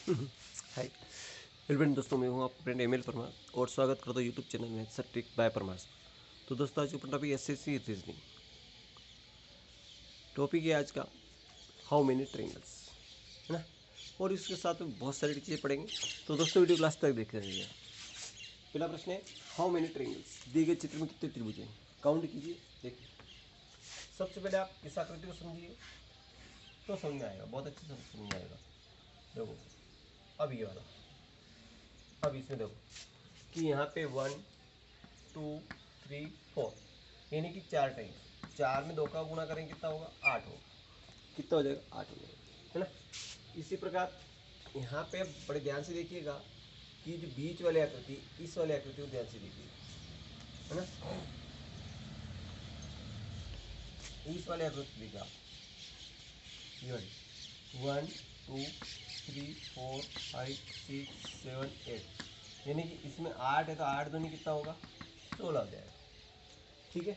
Hi friend, दोस्तों मैं हूँ आपका फ्रेंड एम एल परमार और स्वागत करता हूँ यूट्यूब चैनल में सर ट्रिक बाय परमार। तो दोस्तों आज का टॉपिक एसएससी रीजनिंग टॉपिक है आज का, हाउ मेनी ट्रायंगल्स, है ना। और इसके साथ में बहुत सारी चीज़ें पढ़ेंगे, तो दोस्तों वीडियो क्लास तक देख रहिएगा। पहला प्रश्न है, हाउ मेनी ट्रायंगल्स, दिए गए चित्र में कितने त्रिभुज हैं, काउंट कीजिए। देखिए, सबसे पहले आप इस आकृति को समझिए तो समझ में आएगा, बहुत अच्छे से समझ में आएगा। देखो अब ये वाला, अब इसमें देखो कि यहाँ पे 1 2 3 4 यानी कि 4 टाइम 4 में 2 का गुणा करेंगे कितना होगा, 8 होगा। कितना हो जाएगा, 8 हो जाएगा, है ना। इसी प्रकार यहाँ पे बड़े ध्यान से देखिएगा कि जो बीच वाली आकृति, इस वाली आकृति को ध्यान से देखिए, है ना। इस वाली आकृति देखिए आप, ये वाली 1 2 3 4 5 6 7 8 यानी कि इसमें 8 है तो 8 दूनी कितना होगा, 16 हो जाएगा। ठीक है,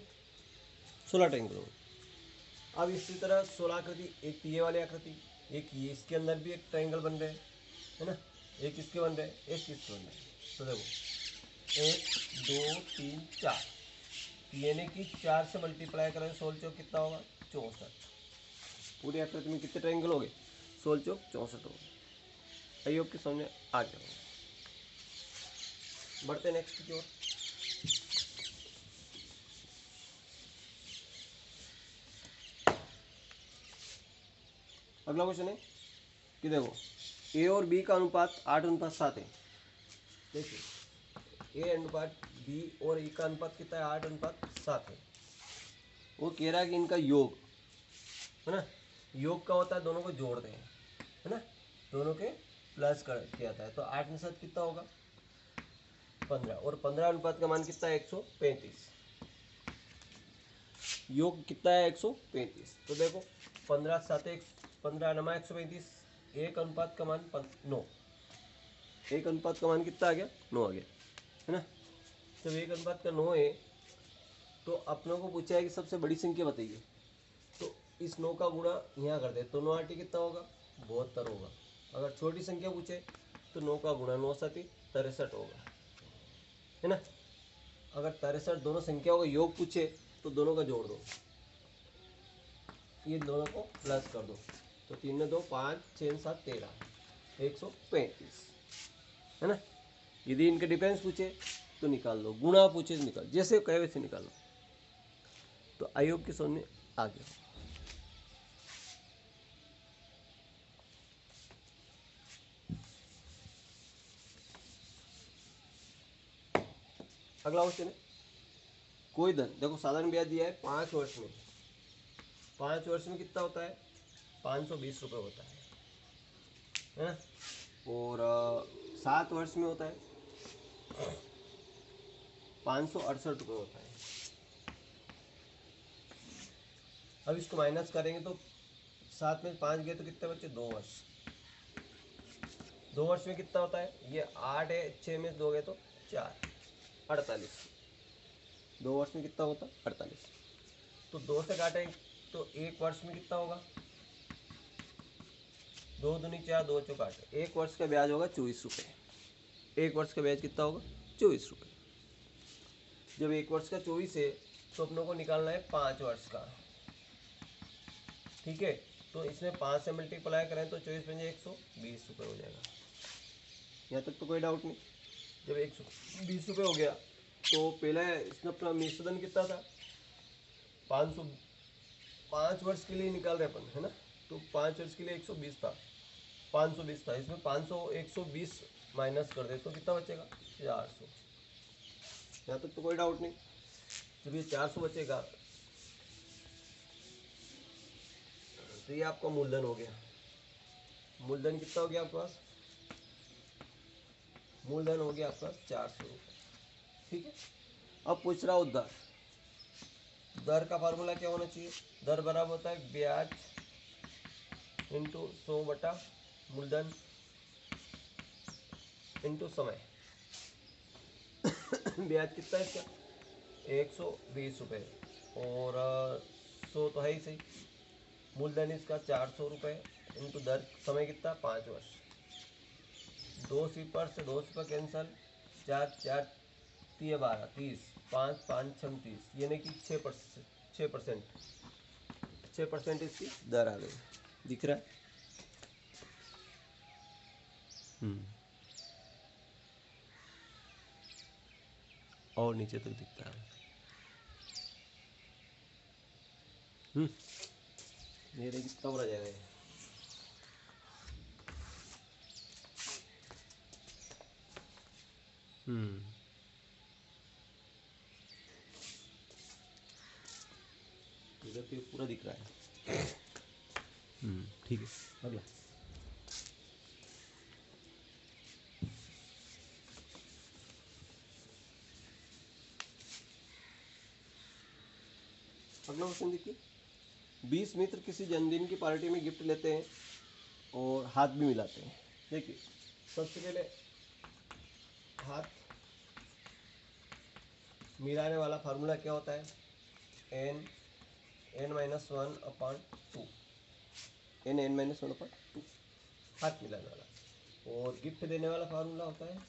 16 ट्रायंगल होगा। अब इसी तरह 16 आकृति, एक ये वाली आकृति, एक ये, इसके अंदर भी एक ट्रायंगल बन रहे हैं, है ना। एक इसके बन रहे हैं, एक इसके बन रहे हैं। तो देखो 1 2 3 4 यानी कि 4 से मल्टीप्लाई करें 16 चौक कितना होगा, 64। पूरी आकृति में कितने ट्रायंगल हो गए, 16 चौक 64 हो गए। आई होप कि समझ में आ गया होगा। बढ़ते नेक्स्ट की ओर। अगला क्वेश्चन है कि देखो ए और बी का अनुपात 8:7 है। देखिए ए अनुपात बी और ई का अनुपात कितना है, 8:7 है। वो कह रहा है कि इनका योग, है ना, योग का होता है दोनों को जोड़ते हैं, है ना, दोनों के प्लस कर किया जाता है। तो 8:7 कितना होगा, 15, और 15 अनुपात का मान कितना है, 135। योग कितना है, 135। तो देखो 15 7 15 नमा 135, एक अनुपात का मान 9, एक अनुपात का मान कितना आ गया, 9 आ गया, है ना। जब एक अनुपात का 9 है तो अपनों को पूछा है कि सबसे बड़ी संख्या बताइए। तो इस 9 का गुणा यहाँ कर दे तो 9 8 कितना होगा, 72 होगा। अगर छोटी संख्या पूछे तो 9 का गुणा 9 7 63 होगा, है ना। अगर 63 दोनों संख्याओं का योग पूछे तो दोनों का जोड़ दो, ये दोनों को प्लस कर दो। तो 3 में 2 5 6 7 13 135, है ना। यदि इनके डिफरेंस पूछे तो निकाल लो, गुणा पूछे तो निकाल, जैसे कहे वैसे निकालो। तो आई होप की समझ में आ गया। अगला क्वेश्चन है, कोई धन, देखो साधारण ब्याज दिया है 5 वर्ष में, 5 वर्ष में कितना होता है, 520 रुपये होता है ना। और 7 वर्ष में होता है 568 रुपये होता है। अब इसको माइनस करेंगे तो 7 में 5 गए तो कितने बच्चे, 2 वर्ष। 2 वर्ष में कितना होता है, ये 8 है, 6 में 2 गए तो 4, 48। 2 वर्ष में कितना होता है, 48। तो 2 से काटेंगे तो 1 वर्ष में कितना होगा, 2 दूनी 4 2 चौक 8, 1 वर्ष का ब्याज होगा 24 रुपये। 1 वर्ष का ब्याज कितना होगा, 24 रुपये। जब 1 वर्ष का 24 है तो अपनों को निकालना है 5 वर्ष का। ठीक है, तो इसमें 5 से मल्टीप्लाई करें तो 24 बन जाए 120 रुपये हो जाएगा। यहाँ तक तो कोई डाउट नहीं। जब 120 रुपये हो गया तो पहले इसने अपना मिश्रण कितना था, 500, 5 वर्ष के लिए निकाल रहे अपन, है ना। तो 5 वर्ष के लिए 120 था, 520 था, इसमें 500 120 माइनस कर दे तो कितना बचेगा, 400। यहाँ तक तो कोई डाउट नहीं। जब ये 400 बचेगा तो ये आपका मूलधन हो गया। मूलधन कितना हो गया आपके पास, मूलधन हो गया आपका 400 रुपये। ठीक है, अब पूछ रहा हूँ दर। दर का फार्मूला क्या होना चाहिए, दर बराबर होता है ब्याज इंटू 100 बटा मूलधन इंटू समय। ब्याज कितना है इसका, 120 रुपये, और 100 तो है ही सही। मूलधन इसका 400 रुपये इंटू दर, समय कितना, 5 वर्ष। दो सिपर से दो सिपर कैंसल, 4 4 3 12 30, 5 5 36, यानी कि 6% इसकी दर आ गई। दिख रहा है? और नीचे तक दिखता है। ये देखिए कितना बड़ा जाएगा ये। इधर तो पूरा दिख रहा है। ठीक है, अगला। अगला क्वेश्चन देखिए, 20 मित्र किसी जन्मदिन की पार्टी में गिफ्ट लेते हैं और हाथ भी मिलाते हैं। देखिए सबसे पहले हाथ मिलाने वाला फार्मूला क्या होता है? n-1/2, n-1/2 हाथ मिलाने वाला। और गिफ्ट देने वाला फार्मूला होता है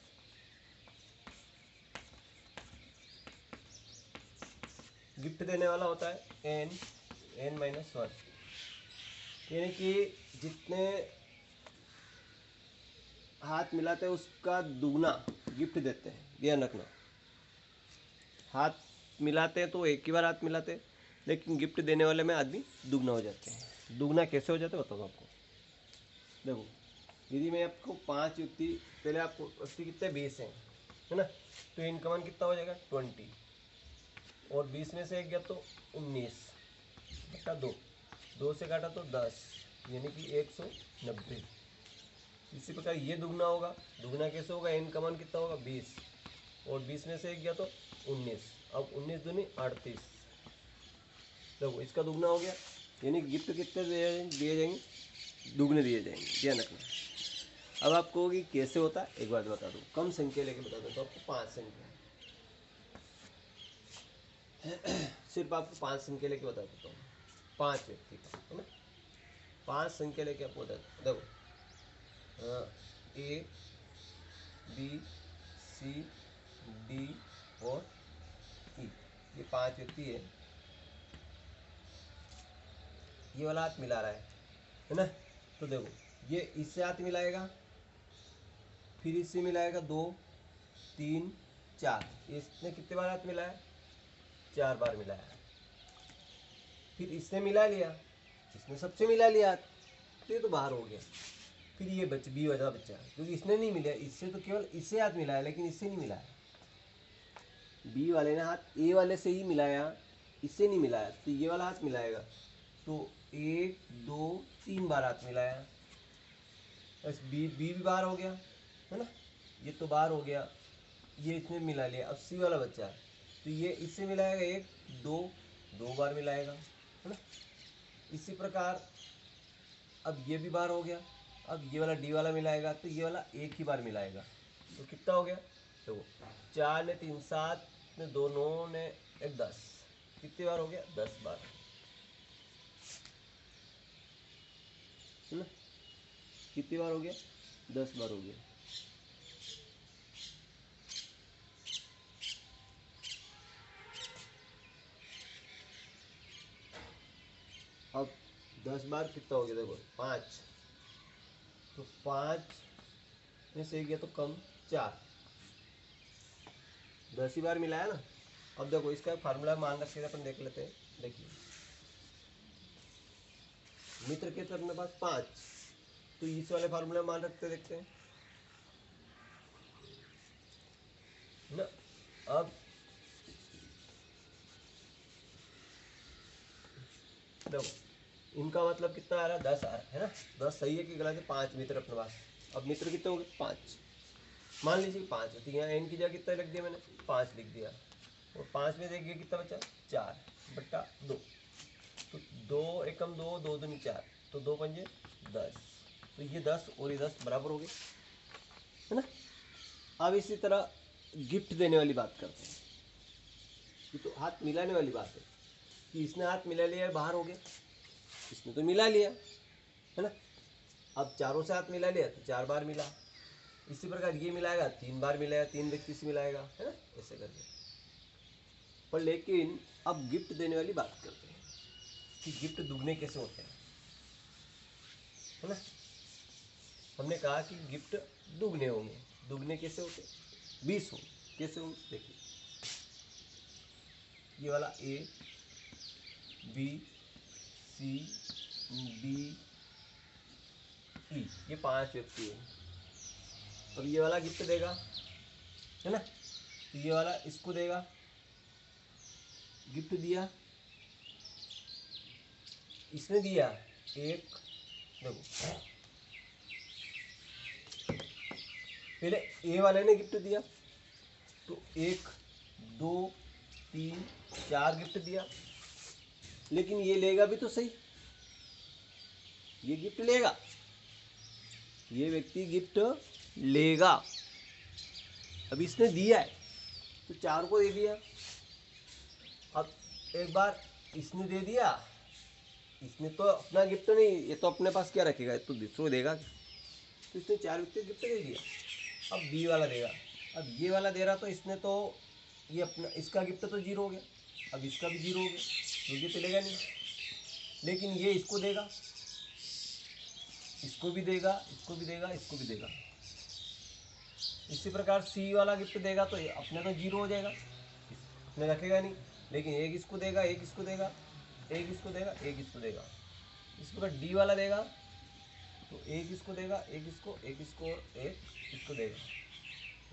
n-1, यानी कि जितने हाथ मिलाते हैं उसका दुगना गिफ्ट देते हैं। ध्यान रखना, हाथ मिलाते हैं तो एक ही बार हाथ मिलाते हैं, लेकिन गिफ्ट देने वाले में आदमी दुगना हो जाते हैं। दुगना कैसे हो जाते हैं बताओ आपको। देखो यदि मैं आपको 5 व्यक्ति, पहले आपको व्यक्ति कितने 20 हैं, है ना? तो इनका मान कितना हो जाएगा 20, और 20 में से एक गया तो 19 बटा 2, 2 से काटा तो 10, यानी कि 190। इसी प्रकार ये दुगना होगा। दुगना कैसे होगा? n का मान कितना होगा 20, और 20 में से एक गया तो 19, अब 19 दूनी 38। देखो इसका दुगना हो गया, यानी गिफ्ट कितने दिए जाएंगे? दुगने दिए जाएंगे। ध्यान रखना। अब आप कहोगे कैसे होता है, एक बात बता दूँ, कम संख्या लेके बता दूँ तो आपको 5 संख्या सिर्फ आपको 5 संख्या लेके बता देता हूँ, 5 व्यक्ति का, है ना? 5 संख्या लेके आपको बता देता। देखो A B C D और E, ये 5 व्यक्ति है। ये वाला हाथ मिला रहा है ना? तो देखो ये इससे हाथ मिलाएगा, फिर इससे मिलाएगा 2 3 4, इसने कितने बार हाथ मिलाया? 4 बार मिलाया। फिर इसने मिला लिया, इसने सबसे मिला लिया हाथ, तो ये तो बाहर हो गया। फिर ये बी वाला बच्चा, क्योंकि इसने नहीं मिला, इससे तो केवल इससे हाथ मिलाया, लेकिन इससे नहीं मिलाया। बी वाले ने हाथ ए वाले से ही मिलाया, इससे नहीं मिलाया, तो ये वाला हाथ मिलाएगा। तो 1 2 3 बार हाथ मिलाया, बस बी भी बाहर हो गया, है ना? ये तो बाहर हो गया, ये इसने मिला लिया। अब सी वाला बच्चा है, तो ये इससे मिलाएगा 1 2 बार मिलाएगा, है ना? इसी प्रकार अब ये भी बाहर हो गया, अब ये वाला डी वाला मिलाएगा, तो ये वाला एक ही बार मिलाएगा। तो कितना हो गया? तो 4 ने 3 7 ने 2 9 ने 1 10, कितनी बार हो गया? 10 बार, है ना? कितनी बार हो गया? 10 बार हो गया। अब 10 बार कितना हो गया? देखो 5, तो 5 में से गया तो कम 4, 10 ही बार मिलाया ना। अब देखो इसका फार्मूला मान रखे अपन देख लेते हैं। देखिए मित्र के तरफ में पास 5, तो इस वाले फार्मूला मान रखते देखते हैं ना। अब देखो इनका मतलब कितना आ रहा है? 10 आ रहा है ना? 10 सही है कि गलत है? 5 मित्र अपने पास। अब मित्र कितने हो गए? 5, मान लीजिए 5 है, तो यहाँ एन की जगह कितना लिख दिया मैंने? 5 लिख दिया, और 5 में देखिए कितना बचा? 4 बटा 2, तो 2 एकम 2 2 दूनी 4, तो 2 पंजे 10, तो ये 10 और ये 10 बराबर हो गए, है ना? अब इसी तरह गिफ्ट देने वाली बात करते हैं। ये तो हाथ मिलाने वाली बात है कि इसने हाथ मिला लिया, बाहर हो गया, इसने तो मिला लिया, है ना? अब चारों से हाथ मिला लिया तो 4 बार मिला, इसी प्रकार ये मिलाएगा 3 बार मिलाएगा, 3 व्यक्ति से मिलाएगा, है ना, ऐसे करके। पर लेकिन अब गिफ्ट देने वाली बात करते हैं कि गिफ्ट दुगने कैसे होते हैं, है ना। हमने कहा कि गिफ्ट दुगने होंगे। दुगने कैसे होते? 20 होंगे। कैसे होंगे देखिए, ये वाला A B C D E, ये 5 व्यक्ति है। अब ये वाला गिफ्ट देगा, है ना, तो ये वाला इसको देगा, गिफ्ट दिया, इसने दिया एक, देखो पहले ए वाले ने गिफ्ट दिया तो 1 2 3 4 गिफ्ट दिया, लेकिन ये लेगा भी तो सही, ये गिफ्ट लेगा, ये व्यक्ति गिफ्ट लेगा। अब इसने दिया है तो 4 को दे दिया। अब एक बार इसने दे दिया, इसने तो अपना गिफ्ट नहीं, ये तो अपने पास क्या रखेगा, ये तो दूसरों को देगा, तो इसने 4 व्यक्ति गिफ्ट दे दिया। अब बी वाला देगा, अब ये वाला दे रहा तो इसने तो ये अपना, इसका गिफ्ट तो 0 हो गया, अब इसका भी 0 हो गया, क्योंकि चलेगा नहीं। लेकिन ये इसको देगा, इसको भी देगा, इसको भी देगा, इसको भी देगा। इसी प्रकार सी वाला गिफ्ट देगा तो अपने तो 0 हो जाएगा, अपने रखेगा नहीं, लेकिन एक इसको देगा, एक इसको देगा, एक इसको देगा, एक इसको देगा। इस प्रकार डी वाला देगा तो एक इसको देगा, एक इसको, एक इसको और एक इसको देगा।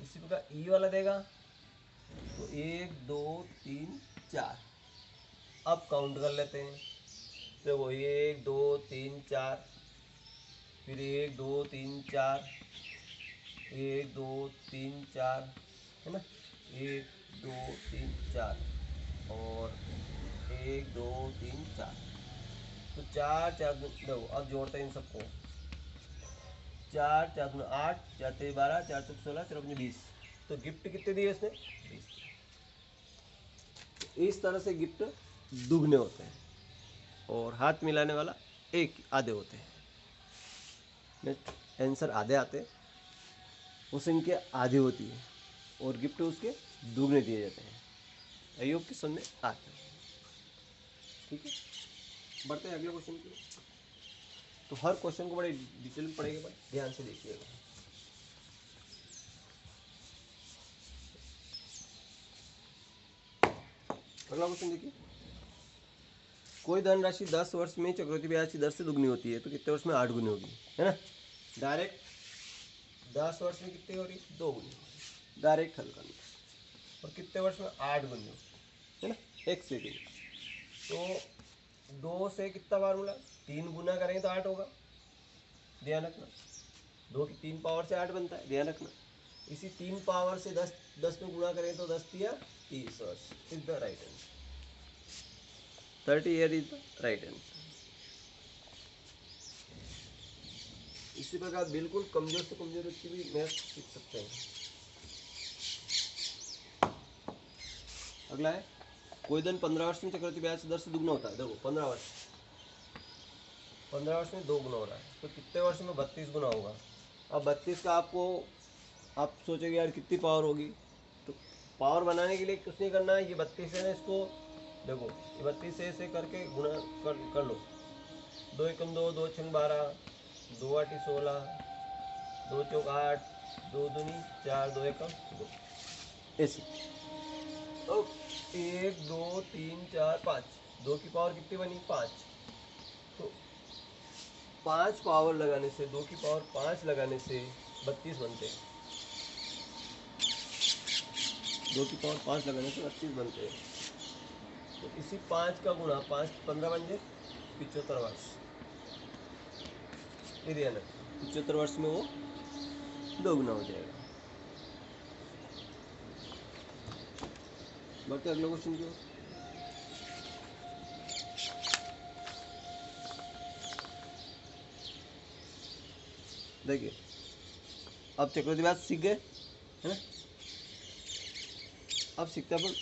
इसी प्रकार ई वाला देगा तो 1 2 3 4। अब काउंट कर लेते हैं, तो वो 1 2 3 4, फिर 1 2 3 4, 1 2 3 4, है ना, 1 2 3 4 और 1 2 3 4। तो 4 4 देखो, अब जोड़ते हैं इन सबको, 4 4 8, 4 3 12, 4 4 16, 4 5 20। तो गिफ्ट कितने दिए इसने? 20। तो इस तरह से गिफ्ट दुगने होते हैं और हाथ मिलाने वाला एक आधे होते हैं। आंसर आधे आते हैं, वो संख्या आधी होती है और गिफ्ट उसके दुगने दिए जाते हैं। आई होप कि समझ में आता है। ठीक है, बढ़ते हैं अगले क्वेश्चन की। तो हर क्वेश्चन को बड़े डिटेल में पढ़ेंगे, बड़े ध्यान से देखिएगा। अगला क्वेश्चन देखिए, कोई धनराशि 10 वर्ष में चक्रवृद्धि ब्याज की दर से दुगनी होती है तो कितने वर्ष में 8 गुनी होगी, है ना। डायरेक्ट 10 वर्ष में कितनी हो रही? 2 गुनी। डायरेक्ट हल करना, और कितने वर्ष में 8 गुनी, है ना, 1 सेकेंड। तो 2 से कितना बार बोला? 3 गुना करेंगे तो 8 होगा, ध्यान रखना। 2 की 3 पावर से 8 बनता है, ध्यान रखना। इसी 3 पावर से 10 में गुणा करें तो 10 दिया 30 वर्ष। Is the right answer, 30 year is the right answer. इसी प्रकार बिल्कुल कमजोर से कमजोर व्यक्ति भी मैथ सीख सकते हैं। अगला है, कोई धन 15 वर्ष में चक्रवृद्धि ब्याज दर से दुगना होता है। देखो 15 वर्ष में 2 गुना हो रहा है, तो कितने वर्ष में 32 गुना होगा। अब 32 का आपको, आप सोचोगे यार कितनी पावर होगी, तो पावर बनाने के लिए कुछ नहीं करना है, ये 32 है ना, इसको देखो, ये 32 से ऐसे करके गुना कर लो। 2 एकम 2, 2 छंग 12, 2 आठी 16, 2 चौक 8, 2 दूनी 4, 2 एकम 2, ऐसे। तो 1 2 3 4 5, 2 की पावर कितनी बनी? 5। तो 5 पावर लगाने से, 2 की पावर 5 लगाने से 32 बनते हैं। 2 की पावर 5 लगाने से 32 बनते हैं। तो इसी 5 का गुणा 5 15 बन जाए 75 वर्ष। ये ध्यान रखना, 75 वर्ष में वो 2 गुना हो जाएगा। बढ़ते अगले क्वेश्चन की ओर। देखिए, अब चक्रवृद्धि ब्याज सीख गए, है ना। अब सीखते हैं अपन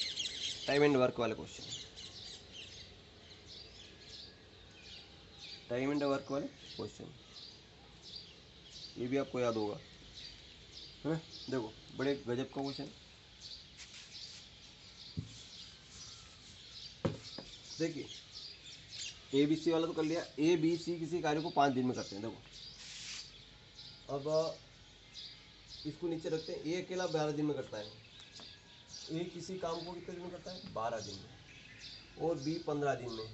टाइम एंड वर्क वाले क्वेश्चन। टाइम एंड वर्क वाले क्वेश्चन, ये भी आपको याद होगा। है ना। देखो बड़े गजब का क्वेश्चन। देखिए ए बी सी वाला तो कर लिया। ए बी सी किसी कार्य को 5 दिन में करते हैं। देखो अब इसको नीचे रखते हैं। ए अकेला 12 दिन में करता है। ए किसी काम को कितने दिन में करता है? 12 दिन में। और बी 15 दिन में।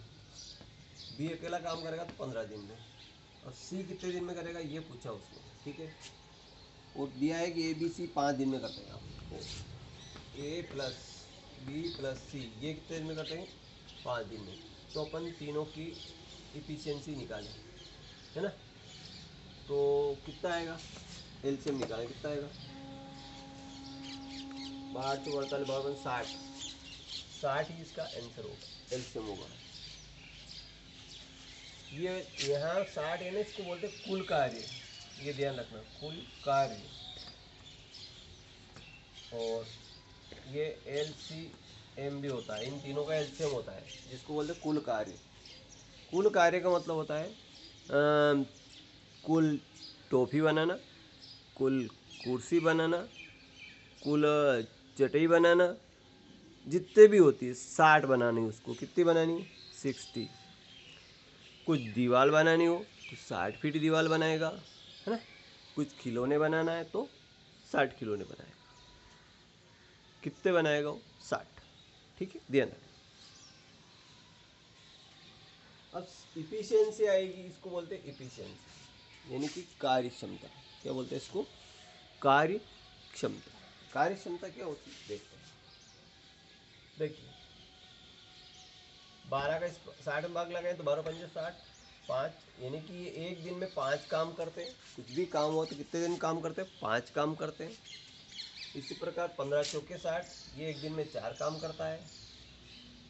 बी अकेला काम करेगा तो 15 दिन में। और सी कितने दिन में करेगा ये पूछा उसने, ठीक है। और दिया है कि ए बी सी 5 दिन में करते हैं। आप ए प्लस बी प्लस सी ये कितने दिन में करते हैं? 5 दिन में। तो अपन तीनों की इफिशियंसी निकालें, है ना। तो कितना आएगा? एलसीएम निकालें, कितना आएगा? 12 से 48 12 60 60 ही इसका आंसर होगा, एलसीएम होगा। ये यहाँ 60 है ना, इसको बोलते हैं कुल कार्य। ये ध्यान रखना, कुल कार्य। और ये एलसीएम भी होता है, इन तीनों का एलसीएम होता है, जिसको बोलते हैं कुल कार्य। कुल कार्य का मतलब होता है कुल टॉफी बनाना, कुल कुर्सी बनाना, कुल चटाई बनाना, जितने भी होती है 60 बनानी। उसको कितनी बनानी? 60। कुछ दीवार बनानी हो तो 60 फीट दीवार बनाएगा, है ना। कुछ खिलौने बनाना है तो 60 खिलौने बनाएगा। कितने बनाएगा वो? 60। ठीक है, ध्यान रखें। अब इफिशियंसी आएगी, इसको बोलते हैं इफिशियंसी, यानी कि कार्य क्षमता। क्या बोलते हैं इसको? कार्य क्षमता। कार्य क्षमता क्या होती है देखते हैं। देखिए 12 का 60 में भाग लगाए तो 12 पंजे 60, 5, यानी कि ये एक दिन में 5 काम करते हैं। कुछ भी काम हो तो कितने दिन काम करते हैं? 5 काम करते हैं। इसी प्रकार 15 चौके 60, ये एक दिन में 4 काम करता है।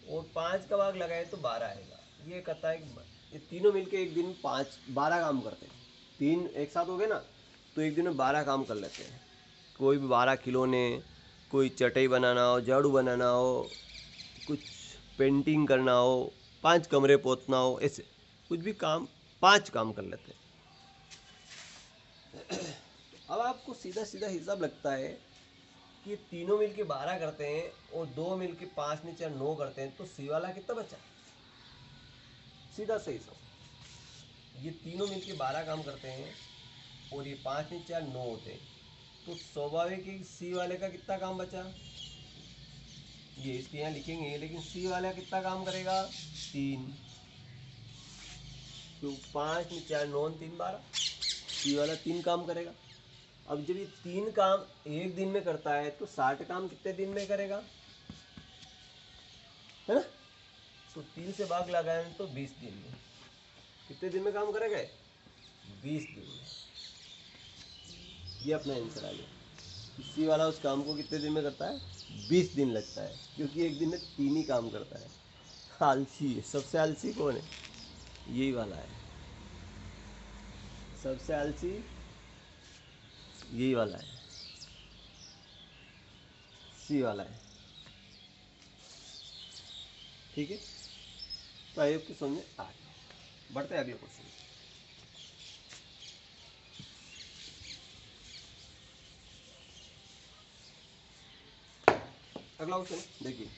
और 5 का भाग लगाए तो 12 आएगा। ये कहता है कि ये तीनों मिलके एक दिन में 12 काम करते हैं। 3 एक साथ हो गए ना, तो एक दिन में 12 काम कर लेते हैं। कोई भी 12 खिलौने, कोई चटाई बनाना हो, झाड़ू बनाना हो, कुछ पेंटिंग करना हो, 5 कमरे पोतना हो, ऐसे कुछ भी काम 5 काम कर लेते हैं। अब आपको सीधा सीधा हिसाब लगता है कि तीनों मिलके 12 करते हैं और 2 मिलके 5 नीचे 9 करते हैं, तो सी वाला कितना बचा? सीधा सही सब। ये तीनों मिलके 12 काम करते हैं और ये 5 नीचे 9 होते हैं, तो स्वाभाविक है सी वाले का कितना काम बचा? ये इसके यहाँ लिखेंगे, लेकिन सी वाला कितना काम करेगा? 3। तो 5 में 4 9 3 12, सी वाला 3 काम करेगा। अब जब ये 3 काम एक दिन में करता है तो 60 काम कितने दिन में करेगा, है ना। तो 3 से भाग लगाए तो 20 दिन में। कितने दिन में काम करेगा? 20 दिन में। ये अपना आंसर आ गया। सी वाला उस काम को कितने दिन में करता है? 20 दिन लगता है, क्योंकि एक दिन में 3 ही काम करता है। आलसी है, सबसे आलसी कौन है? यही वाला है, सबसे आलसी यही वाला है, सी वाला है। ठीक है, तो आई होप कि समझ में आ गया। बढ़ते हैं अगले क्वेश्चन। अगला क्वेश्चन देखिए,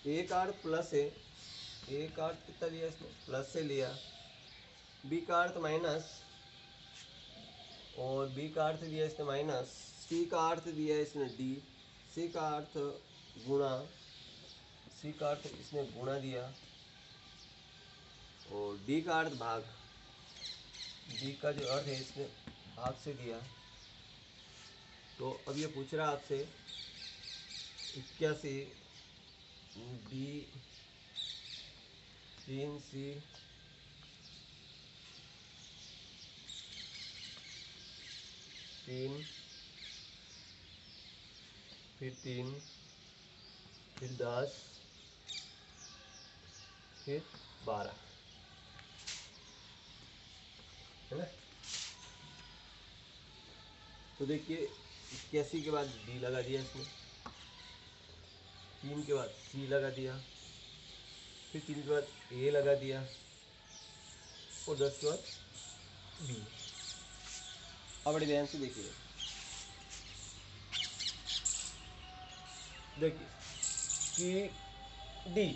ए का अर्थ प्लस है, ए का अर्थ कितना लिया इसने? प्लस से लिया। बी का अर्थ माइनस, और बी का अर्थ दिया इसने माइनस। सी का अर्थ दिया इसने डी। सी का अर्थ गुणा, सी का अर्थ इसने गुणा दिया। और डी का अर्थ भाग, डी का जो अर्थ है इसने भाग से दिया। तो अब ये पूछ रहा है आपसे 81 डी 3C 3 फिर 3 फिर 10 फिर 12, है ना। तो देखिए 81 के बाद डी लगा दिया इसने, 3 के बाद सी लगा दिया, फिर 3 के बाद ए लगा दिया, और 10 के बाद बी। अब बड़े ध्यान से देखिए, देखिए कि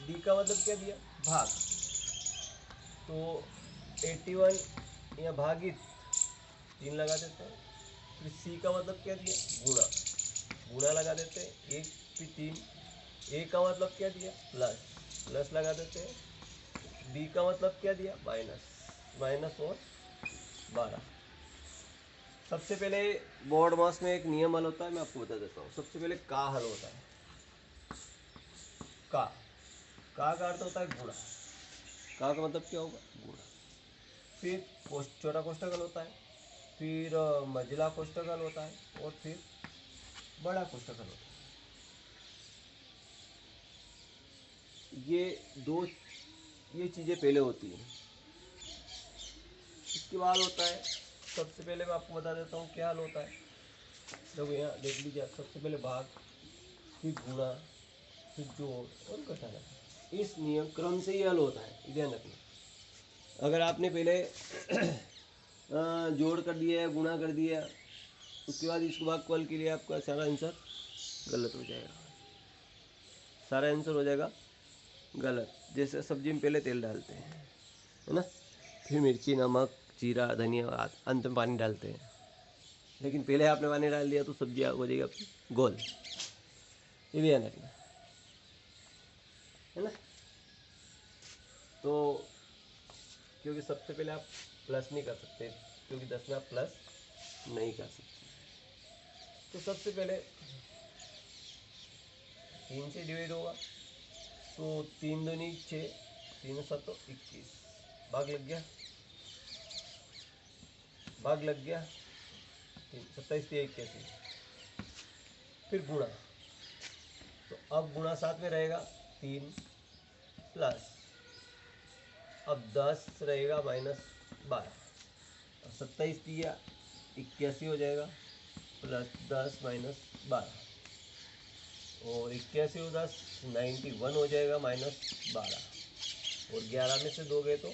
डी का मतलब क्या दिया, भाग, तो 81 या भागित 3 लगा देते हैं। फिर सी का मतलब क्या दिया, गुणा, गुणा लगा देते हैं, 1 फिर 3। ए का मतलब क्या दिया, प्लस, प्लस लगा देते हैं। बी का मतलब क्या दिया, माइनस, माइनस और 12। सबसे पहले बोर्ड मास में एक नियम हल होता है, मैं आपको बता देता हूँ। सबसे पहले का हल होता है, का अर्थ होता है गुणा, का मतलब क्या होगा, गुणा। फिर छोटा कोष्ठक हल होता है, फिर मझला कोष्ठक हल होता है, और फिर बड़ा कोष्ठक हल होता है। ये चीज़ें पहले होती हैं। इसके बाद होता है, सबसे पहले मैं आपको बता देता हूँ क्या हल होता है। देखो यहाँ देख लीजिए आप, सबसे पहले भाग, फिर गुणा, फिर जोड़ और घटाना। इस नियम क्रम से ही हल होता है, ध्यान रखना। अगर आपने पहले जोड़ कर दिया या गुणा कर दिया, उसके बाद इसको भाग कॉल के लिए आपका सारा आंसर गलत हो जाएगा, सारा आंसर हो जाएगा गलत। जैसे सब्जी में पहले तेल डालते हैं, है ना, फिर मिर्ची, नमक, जीरा, धनिया, अंत में पानी डालते हैं, लेकिन पहले आपने पानी डाल दिया तो सब्जी हो जाएगी आपकी गोल। ये भी ध्यान रखना, है ना। तो क्योंकि सबसे पहले आप प्लस नहीं कर सकते, क्योंकि 10 में आप प्लस नहीं कर सकते, तो सबसे पहले 3 से डिवाइड होगा, तो 3 दूनी 6, 3 7 21, भाग लग गया, भाग लग गया, 27 3 81। फिर गुणा, तो अब गुणा साथ में रहेगा 3 प्लस, अब 10 रहेगा माइनस 12, 27 दिया 81 हो जाएगा, प्लस 10 माइनस 12, और 81 और 10 91 हो जाएगा, माइनस 12, और 11 में से 2 गए तो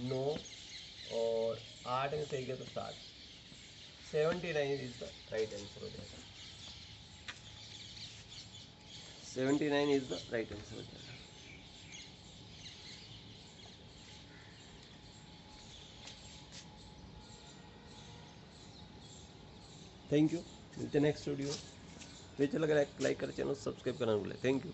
9, और 8 में से गए तो 7। 79 इज द राइट आंसर हो जाएगा, 79 इज द राइट आंसर हो जाएगा। थैंक यू, मिलते हैं नेक्स्ट वीडियो। वीडियो लगा लाइक कर, चैनल सब्सक्राइब करना भूलें। Thank you.